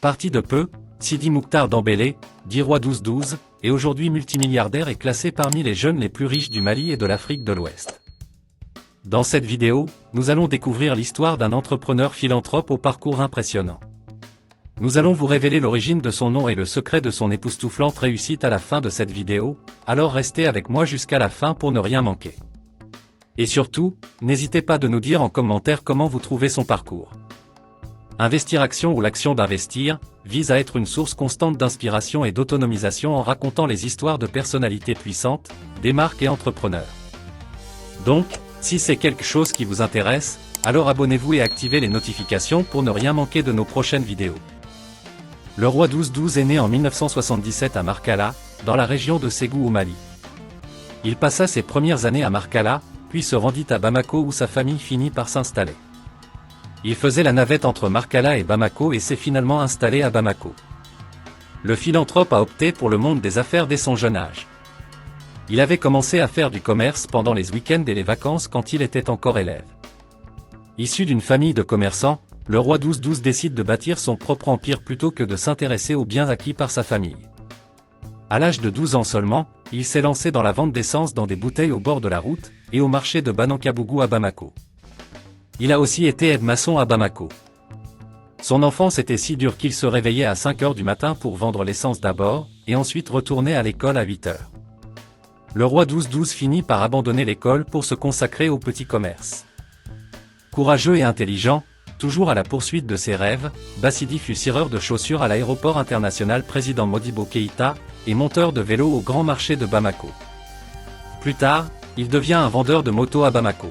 Parti de peu, Sidi Mokhtar Dembélé, dit roi 12-12, est aujourd'hui multimilliardaire et classé parmi les jeunes les plus riches du Mali et de l'Afrique de l'Ouest. Dans cette vidéo, nous allons découvrir l'histoire d'un entrepreneur philanthrope au parcours impressionnant. Nous allons vous révéler l'origine de son nom et le secret de son époustouflante réussite à la fin de cette vidéo, alors restez avec moi jusqu'à la fin pour ne rien manquer. Et surtout, n'hésitez pas de nous dire en commentaire comment vous trouvez son parcours. Investir Action ou l'action d'investir vise à être une source constante d'inspiration et d'autonomisation en racontant les histoires de personnalités puissantes, des marques et entrepreneurs. Donc, si c'est quelque chose qui vous intéresse, alors abonnez-vous et activez les notifications pour ne rien manquer de nos prochaines vidéos. Le roi 12-12 est né en 1977 à Markala, dans la région de Ségou au Mali. Il passa ses premières années à Markala, puis se rendit à Bamako où sa famille finit par s'installer. Il faisait la navette entre Markala et Bamako et s'est finalement installé à Bamako. Le philanthrope a opté pour le monde des affaires dès son jeune âge. Il avait commencé à faire du commerce pendant les week-ends et les vacances quand il était encore élève. Issu d'une famille de commerçants, le roi 12-12 décide de bâtir son propre empire plutôt que de s'intéresser aux biens acquis par sa famille. À l'âge de 12 ans seulement, il s'est lancé dans la vente d'essence dans des bouteilles au bord de la route, et au marché de Banankabougou à Bamako. Il a aussi été aide-maçon à Bamako. Son enfance était si dure qu'il se réveillait à 5 heures du matin pour vendre l'essence d'abord, et ensuite retourner à l'école à 8 heures. Le roi 12-12 finit par abandonner l'école pour se consacrer au petit commerce. Courageux et intelligent, toujours à la poursuite de ses rêves, Bassidi fut cireur de chaussures à l'aéroport international Président Modibo Keïta, et monteur de vélo au grand marché de Bamako. Plus tard, il devient un vendeur de motos à Bamako.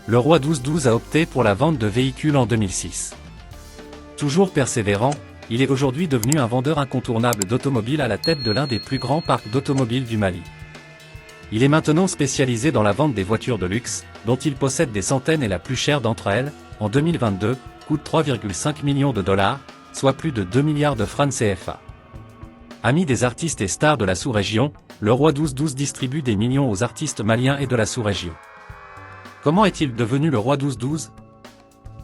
Le roi 12-12 a opté pour la vente de véhicules en 2006. Toujours persévérant, il est aujourd'hui devenu un vendeur incontournable d'automobiles à la tête de l'un des plus grands parcs d'automobiles du Mali. Il est maintenant spécialisé dans la vente des voitures de luxe, dont il possède des centaines et la plus chère d'entre elles, en 2022, coûte 3,5 millions de dollars, soit plus de 2 milliards de francs CFA. Ami des artistes et stars de la sous-région, le roi 12-12 distribue des millions aux artistes maliens et de la sous-région. Comment est-il devenu le roi 12-12 ?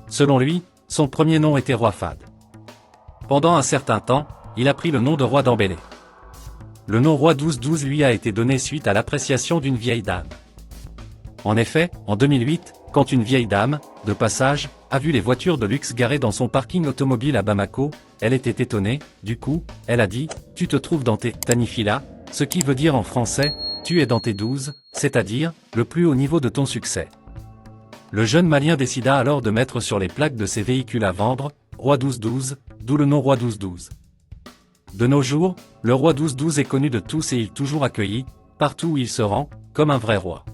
Selon lui, son premier nom était Roi Fad. Pendant un certain temps, il a pris le nom de roi Dembélé. Le nom roi 12-12 lui a été donné suite à l'appréciation d'une vieille dame. En effet, en 2008, quand une vieille dame, de passage, a vu les voitures de luxe garées dans son parking automobile à Bamako, elle était étonnée, du coup, elle a dit « Tu te trouves dans tes tanifila », ce qui veut dire en français « Tu es dans tes 12 », c'est-à-dire, le plus haut niveau de ton succès. Le jeune Malien décida alors de mettre sur les plaques de ses véhicules à vendre « Roi 12-12 », d'où le nom Roi 12-12. De nos jours, le roi 12-12 est connu de tous et il est toujours accueilli, partout où il se rend, comme un vrai roi.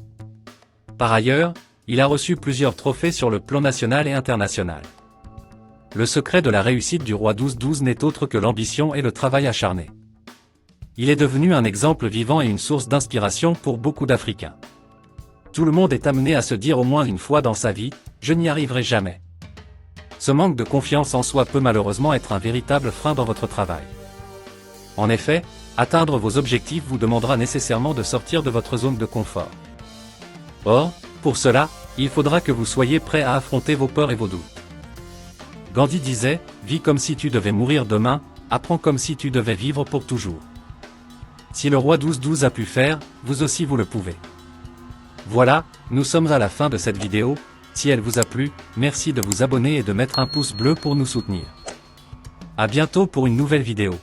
Par ailleurs, il a reçu plusieurs trophées sur le plan national et international. Le secret de la réussite du roi 12-12 n'est autre que l'ambition et le travail acharné. Il est devenu un exemple vivant et une source d'inspiration pour beaucoup d'Africains. Tout le monde est amené à se dire au moins une fois dans sa vie « Je n'y arriverai jamais ». Ce manque de confiance en soi peut malheureusement être un véritable frein dans votre travail. En effet, atteindre vos objectifs vous demandera nécessairement de sortir de votre zone de confort. Or, pour cela, il faudra que vous soyez prêt à affronter vos peurs et vos doutes. Gandhi disait « Vis comme si tu devais mourir demain, apprends comme si tu devais vivre pour toujours ». Si le roi 12-12 a pu faire, vous aussi vous le pouvez. Voilà, nous sommes à la fin de cette vidéo. Si elle vous a plu, merci de vous abonner et de mettre un pouce bleu pour nous soutenir. À bientôt pour une nouvelle vidéo.